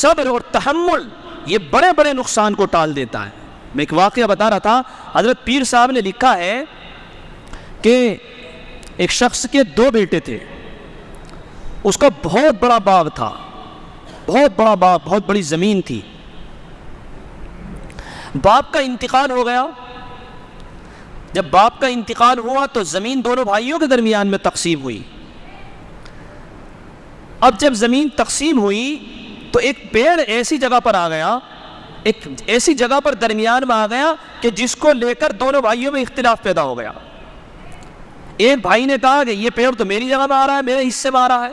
صبر اور تحمل یہ بڑے بڑے نقصان کو ٹال دیتا ہے. میں ایک واقعہ بتا رہا تھا, حضرت پیر صاحب نے لکھا ہے کہ ایک شخص کے 2 بیٹے تھے. اس کا بہت بڑا باغ تھا, بہت بڑا باغ, بہت بڑی زمین تھی. باپ کا انتقال ہو گیا. جب باپ کا انتقال ہوا تو زمین دونوں بھائیوں کے درمیان میں تقسیم ہوئی. اب جب زمین تقسیم ہوئی تو ایک پیڑ ایسی جگہ پر آ گیا, ایک ایسی جگہ پر درمیان میں آ گیا کہ جس کو لے کر دونوں بھائیوں میں اختلاف پیدا ہو گیا. ایک بھائی نے کہا کہ یہ پیڑ تو میری جگہ میں آ رہا ہے, میرے حصے میں آ رہا ہے.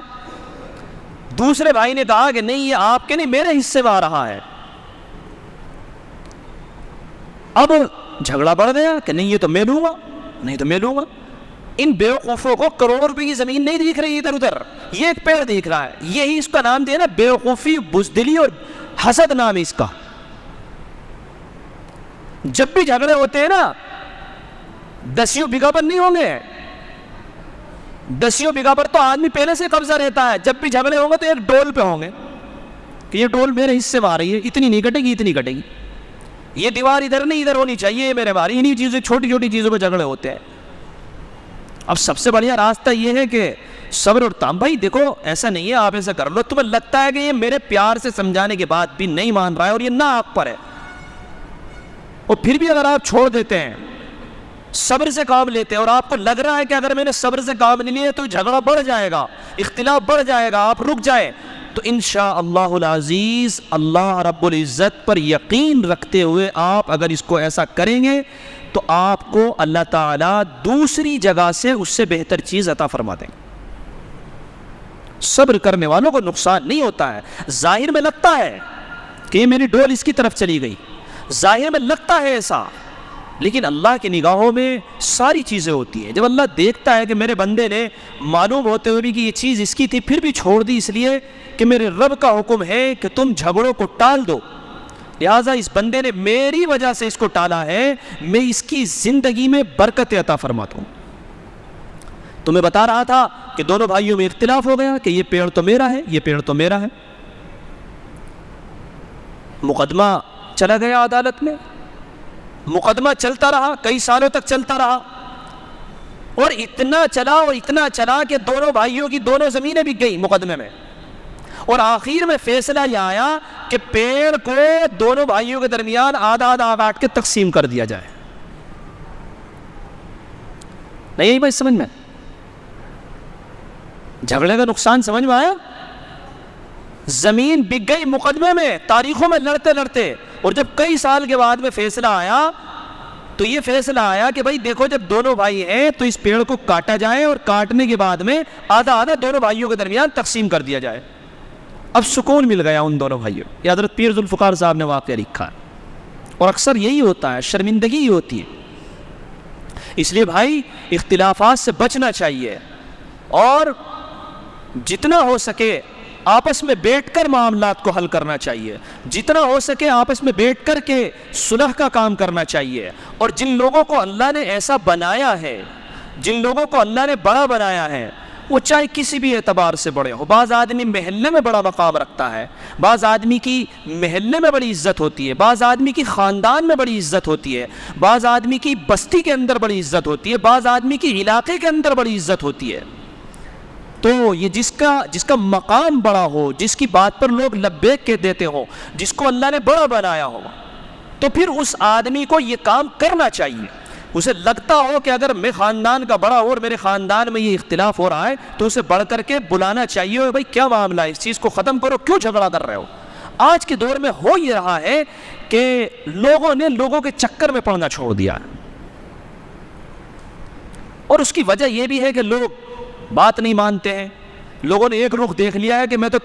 دوسرے بھائی نے کہا کہ نہیں, یہ آپ کے نہیں, میرے حصے میں آ رہا ہے. اب جھگڑا بڑھ گیا کہ نہیں یہ تو میں لوں گا, نہیں تو میں لوں گا. ان بیوقوفوں کو کروڑوں روپے کی زمین نہیں دکھ رہی ادھر ادھر, یہ ایک پیڑ دکھ رہا ہے. یہی اس کا نام دیا نا, بیوقوفی, بزدلی اور حسد نام ہے اس کا. جب بھی جھگڑے ہوتے ہیں نا 10 بیگھہ پر نہیں ہوں گے, 10 بیگھہ پر تو آدمی پہلے سے قبضہ رہتا ہے. جب بھی جھگڑے ہوں گے تو ایک ڈول پہ ہوں گے کہ یہ ڈول میرے حصے میں آ رہی ہے, اتنی نہیں کٹے گی, اتنی کٹے گی. یہ دیوار ادھر نہیں ادھر ہونی چاہیے, یہ میرے باری. انہی چیزیں, چھوٹی چھوٹی چیزوں پہ جھگڑے ہوتے ہیں. اب سب سے بڑھیا راستہ یہ ہے کہ صبر اور تام. بھائی دیکھو ایسا نہیں ہے آپ ایسا کر لو, تمہیں لگتا ہے کہ یہ میرے پیار سے سمجھانے کے بعد بھی نہیں مان رہا ہے اور یہ ناحق پر ہے, اور پھر بھی اگر آپ چھوڑ دیتے ہیں, صبر سے کام لیتے ہیں, اور آپ کو لگ رہا ہے کہ اگر میں نے صبر سے کام نہیں لیا تو جھگڑا بڑھ جائے گا, اختلاف بڑھ جائے گا, آپ رک جائے, تو انشاءاللہ العزیز اللہ رب العزت پر یقین رکھتے ہوئے آپ اگر اس کو ایسا کریں گے تو آپ کو اللہ تعالیٰ دوسری جگہ سے اس سے بہتر چیز عطا فرما دیں گے. صبر کرنے والوں کو نقصان نہیں ہوتا ہے. ظاہر میں لگتا ہے کہ یہ میری ڈول اس کی طرف چلی گئی, ظاہر میں لگتا ہے ایسا, لیکن اللہ کی نگاہوں میں ساری چیزیں ہوتی ہیں. جب اللہ دیکھتا ہے کہ میرے بندے نے معلوم ہوتے ہوئے بھی کہ یہ چیز اس کی تھی پھر بھی چھوڑ دی اس لیے کہ میرے رب کا حکم ہے کہ تم جھگڑوں کو ٹال دو, لہٰذا اس بندے نے میری وجہ سے اس کو ٹالا ہے, میں اس کی زندگی میں برکت عطا فرماتا ہوں. تو میں بتا رہا تھا کہ دونوں بھائیوں میں اختلاف ہو گیا کہ یہ پیڑ تو میرا ہے, یہ پیڑ تو میرا ہے. مقدمہ چلا گیا عدالت میں, مقدمہ چلتا رہا, کئی سالوں تک چلتا رہا, اور اتنا چلا کہ دونوں بھائیوں کی دونوں زمینیں بک گئی مقدمے میں. اور آخر میں فیصلہ یہ آیا کہ پیڑ کو دونوں بھائیوں کے درمیان آدھا آدھا کاٹ کے تقسیم کر دیا جائے. نہیں بھائی سمجھ میں, جھگڑے کا نقصان سمجھ میں آیا. زمین بک گئی مقدمے میں, تاریخوں میں لڑتے لڑتے, اور جب کئی سال کے بعد میں فیصلہ آیا تو یہ فیصلہ آیا کہ بھائی دیکھو جب دونوں بھائی ہیں تو اس پیڑ کو کاٹا جائے, اور کاٹنے کے بعد میں آدھا آدھا دونوں بھائیوں کے درمیان تقسیم کر دیا جائے. اب سکون مل گیا ان دونوں بھائیوں. یہ حضرت پیر ذوالفقار صاحب نے واقعہ لکھا ہے, اور اکثر یہی ہوتا ہے, شرمندگی ہی ہوتی ہے. اس لیے بھائی اختلافات سے بچنا چاہیے, اور جتنا ہو سکے آپس میں بیٹھ کر معاملات کو حل کرنا چاہیے, جتنا ہو سکے آپس میں بیٹھ کر کے صلح کا کام کرنا چاہیے. اور جن لوگوں کو اللہ نے ایسا بنایا ہے, جن لوگوں کو اللہ نے بڑا بنایا ہے, وہ چاہے کسی بھی اعتبار سے بڑے ہو. بعض آدمی محلے میں بڑا مقام رکھتا ہے, بعض آدمی کی محلے میں بڑی عزت ہوتی ہے, بعض آدمی کی خاندان میں بڑی عزت ہوتی ہے, بعض آدمی کی بستی کے اندر بڑی عزت ہوتی ہے, بعض آدمی کی علاقے کے اندر بڑی عزت ہوتی ہے. تو یہ جس کا مقام بڑا ہو, جس کی بات پر لوگ لبیک کے دیتے ہو, جس کو اللہ نے بڑا بنایا ہو, تو پھر اس آدمی کو یہ کام کرنا چاہیے. اسے لگتا ہو کہ اگر میں خاندان کا بڑا ہوں اور میرے خاندان میں یہ اختلاف ہو رہا ہے تو اسے بڑھ کر کے بلانا چاہیے, بھائی کیا معاملہ ہے, اس چیز کو ختم کرو, کیوں جھگڑا کر رہے ہو. آج کے دور میں ہو یہ رہا ہے کہ لوگوں نے لوگوں کے چکر میں پڑنا چھوڑ دیا, اور اس کی وجہ یہ بھی ہے کہ لوگ بات نہیں مانتے ہیں. لوگوں نے ایک رخ دیکھ لیا ہے کہ میں تو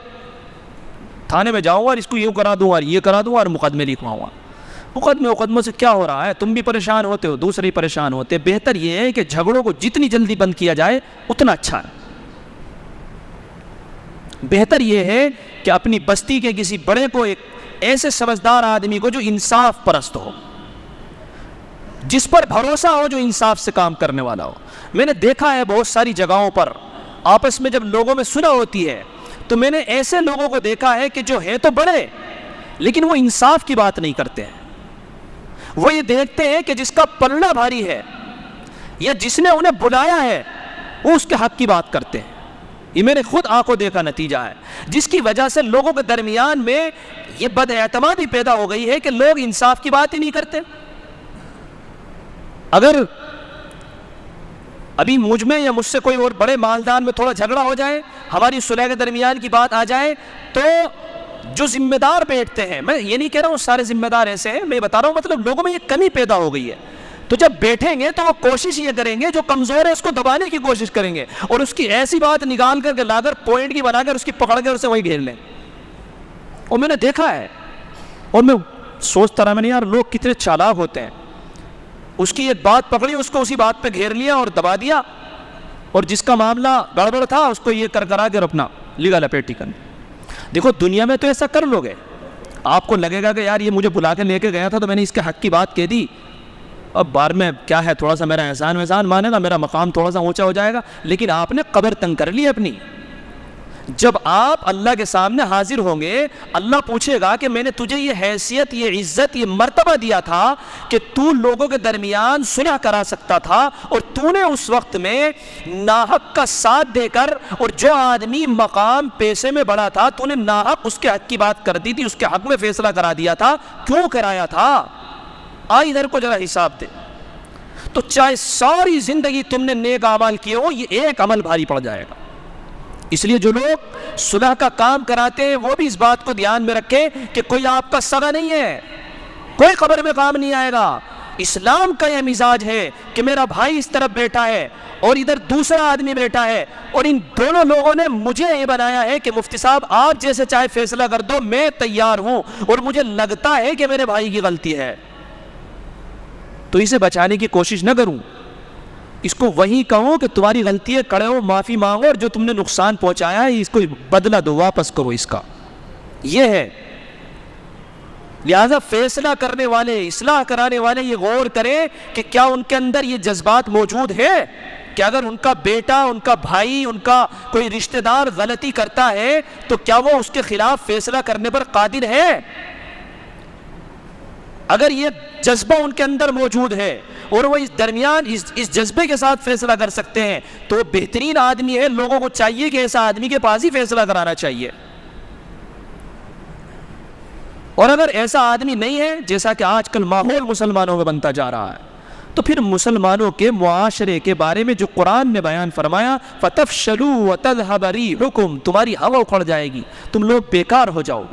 تھانے میں جاؤں گا اور اس کو یوں کرا دوں گا اور یہ کرا دوں گا اور مقدمے لکھواؤں گا. مقدموں سے کیا ہو رہا ہے, تم بھی پریشان ہوتے ہو, دوسرے پریشان ہوتے. بہتر یہ ہے کہ جھگڑوں کو جتنی جلدی بند کیا جائے اتنا اچھا ہے. بہتر یہ ہے کہ اپنی بستی کے کسی بڑے کو, ایک ایسے سمجھدار آدمی کو جو انصاف پرست ہو, جس پر بھروسہ ہو, جو انصاف سے کام کرنے والا ہو. میں نے دیکھا ہے بہت ساری جگہوں پر آپس میں جب لوگوں میں صلح ہوتی ہے تو میں نے ایسے لوگوں کو دیکھا ہے کہ جو ہے تو بڑے لیکن وہ انصاف کی بات نہیں کرتے ہیں. وہ یہ دیکھتے ہیں کہ جس کا پلڑا بھاری ہے یا جس نے انہیں بلایا ہے وہ اس کے حق کی بات کرتے ہیں. یہ میں نے خود آنکھوں دیکھا نتیجہ ہے, جس کی وجہ سے لوگوں کے درمیان میں یہ بد اعتمادی پیدا ہو گئی ہے کہ لوگ انصاف کی بات ہی نہیں کرتے. اگر ابھی مجھ میں یا مجھ سے کوئی اور بڑے مالدان میں تھوڑا جھگڑا ہو جائے, ہماری صلح کے درمیان کی بات آ جائے, تو جو ذمہ دار بیٹھتے ہیں, میں یہ نہیں کہہ رہا ہوں سارے ذمہ دار ایسے ہیں, میں بتا رہا ہوں مطلب لوگوں میں یہ کمی پیدا ہو گئی ہے, تو جب بیٹھیں گے تو وہ کوشش یہ کریں گے جو کمزور ہے اس کو دبانے کی کوشش کریں گے اور اس کی ایسی بات نکال کر کے لا کر پوائنٹ کی بنا کر اس کی پکڑ کر اسے وہی گھیر لیں. اور میں نے دیکھا ہے اور میں سوچتا رہا, میں نے یار لوگ کتنے چالاک ہوتے ہیں. اس کی ایک بات پکڑی, اس کو اسی بات پہ گھیر لیا اور دبا دیا, اور جس کا معاملہ گڑبڑ تھا اس کو یہ کرا کے اپنا لگا لپیٹی کرنے. دیکھو دنیا میں تو ایسا کر لوگے, آپ کو لگے گا کہ یار یہ مجھے بلا کے لے کے گیا تھا تو میں نے اس کے حق کی بات کہہ دی, اب بار میں کیا ہے تھوڑا سا میرا احسان مانے گا, میرا مقام تھوڑا سا اونچا ہو جائے گا, لیکن آپ نے قبر تنگ کر لی اپنی. جب آپ اللہ کے سامنے حاضر ہوں گے, اللہ پوچھے گا کہ میں نے تجھے یہ حیثیت, یہ عزت, یہ مرتبہ دیا تھا کہ تو لوگوں کے درمیان صلح کرا سکتا تھا, اور تو نے اس وقت میں ناحق کا ساتھ دے کر, اور جو آدمی مقام پیسے میں بڑا تھا تو نے ناحق اس کے حق کی بات کر دی تھی, اس کے حق میں فیصلہ کرا دیا تھا, کیوں کرایا تھا؟ ادھر کو ذرا حساب دے. تو چاہے ساری زندگی تم نے نیک اعمال کیے ہو, یہ ایک عمل بھاری پڑ جائے گا. اس لیے جو لوگ صلح کا کام کراتے ہیں وہ بھی اس بات کو دھیان میں رکھیں کہ کوئی آپ کا سگا نہیں ہے, کوئی قبر میں کام نہیں آئے گا. اسلام کا یہ مزاج ہے کہ میرا بھائی اس طرف بیٹھا ہے اور ادھر دوسرا آدمی بیٹھا ہے, اور ان دونوں لوگوں نے مجھے یہ بنایا ہے کہ مفتی صاحب آپ جیسے چاہے فیصلہ کر دو, میں تیار ہوں, اور مجھے لگتا ہے کہ میرے بھائی کی غلطی ہے, تو اسے بچانے کی کوشش نہ کروں, اس کو وہی کہوں کہ تمہاری غلطی ہے, کڑے ہو, معافی مانگو, اور جو تم نے نقصان پہنچایا ہے اس کو بدلہ دو, واپس کرو اس کا. یہ ہے. لہذا فیصلہ کرنے والے, اصلاح کرانے والے یہ غور کریں کہ کیا ان کے اندر یہ جذبات موجود ہے کہ اگر ان کا بیٹا, ان کا بھائی, ان کا کوئی رشتہ دار غلطی کرتا ہے تو کیا وہ اس کے خلاف فیصلہ کرنے پر قادر ہے؟ اگر یہ جذبہ ان کے اندر موجود ہے اور وہ اس درمیان اس جذبے کے ساتھ فیصلہ کر سکتے ہیں تو وہ بہترین آدمی ہے. لوگوں کو چاہیے کہ ایسا آدمی کے پاس ہی فیصلہ کرانا چاہیے. اور اگر ایسا آدمی نہیں ہے, جیسا کہ آج کل ماحول مسلمانوں میں بنتا جا رہا ہے, تو پھر مسلمانوں کے معاشرے کے بارے میں جو قرآن نے بیان فرمایا, فَتَفْشَلُوا وَتَذْهَبَ رِيحُكُمْ, تمہاری ہوا اکھڑ جائے گی, تم لوگ بیکار ہو جاؤ.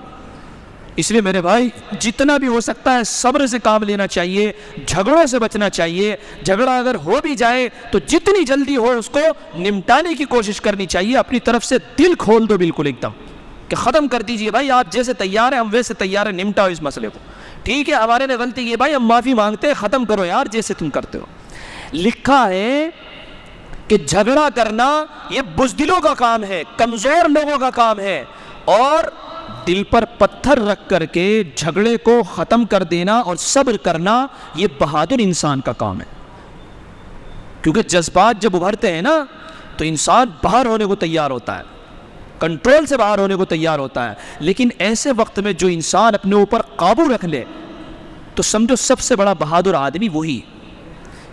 اس لیے میرے بھائی جتنا بھی ہو سکتا ہے صبر سے کام لینا چاہیے, جھگڑوں سے بچنا چاہیے. جھگڑا اگر ہو بھی جائے تو جتنی جلدی ہو اس کو نمٹانے کی کوشش کرنی چاہیے. اپنی طرف سے دل کھول دو بالکل ایک دم کہ ختم کر دیجئے بھائی, آپ جیسے تیار ہیں ہم ویسے تیار ہیں, نمٹاؤ اس مسئلے کو. ٹھیک ہے ہمارے نے غلطی کی بھائی, ہم معافی مانگتے ہیں, ختم کرو یار جیسے تم کرتے ہو. لکھا ہے کہ جھگڑا کرنا یہ بزدلوں کا کام ہے, کمزور لوگوں کا کام ہے, اور دل پر پتھر رکھ کر کے جھگڑے کو ختم کر دینا اور صبر کرنا یہ بہادر انسان کا کام ہے. کیونکہ جذبات جب ابھرتے ہیں نا تو انسان باہر ہونے کو تیار ہوتا ہے, کنٹرول سے باہر ہونے کو تیار ہوتا ہے. لیکن ایسے وقت میں جو انسان اپنے اوپر قابو رکھ لے تو سمجھو سب سے بڑا بہادر آدمی وہی.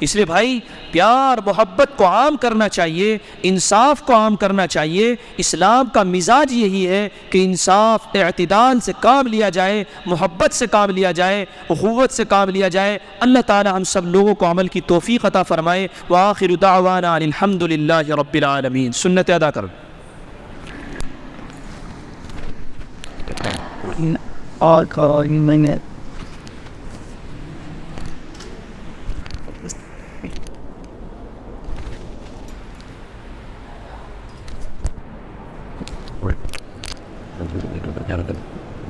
اس لیے بھائی پیار محبت کو عام کرنا چاہیے, انصاف کو عام کرنا چاہیے. اسلام کا مزاج یہی ہے کہ انصاف اعتدال سے کام لیا جائے, محبت سے کام لیا جائے, اخوت سے کام لیا جائے. اللہ تعالی ہم سب لوگوں کو عمل کی توفیق عطا فرمائے. وآخر دعوانا ان الحمد للہ رب العالمین. سنت ادا کرو. اور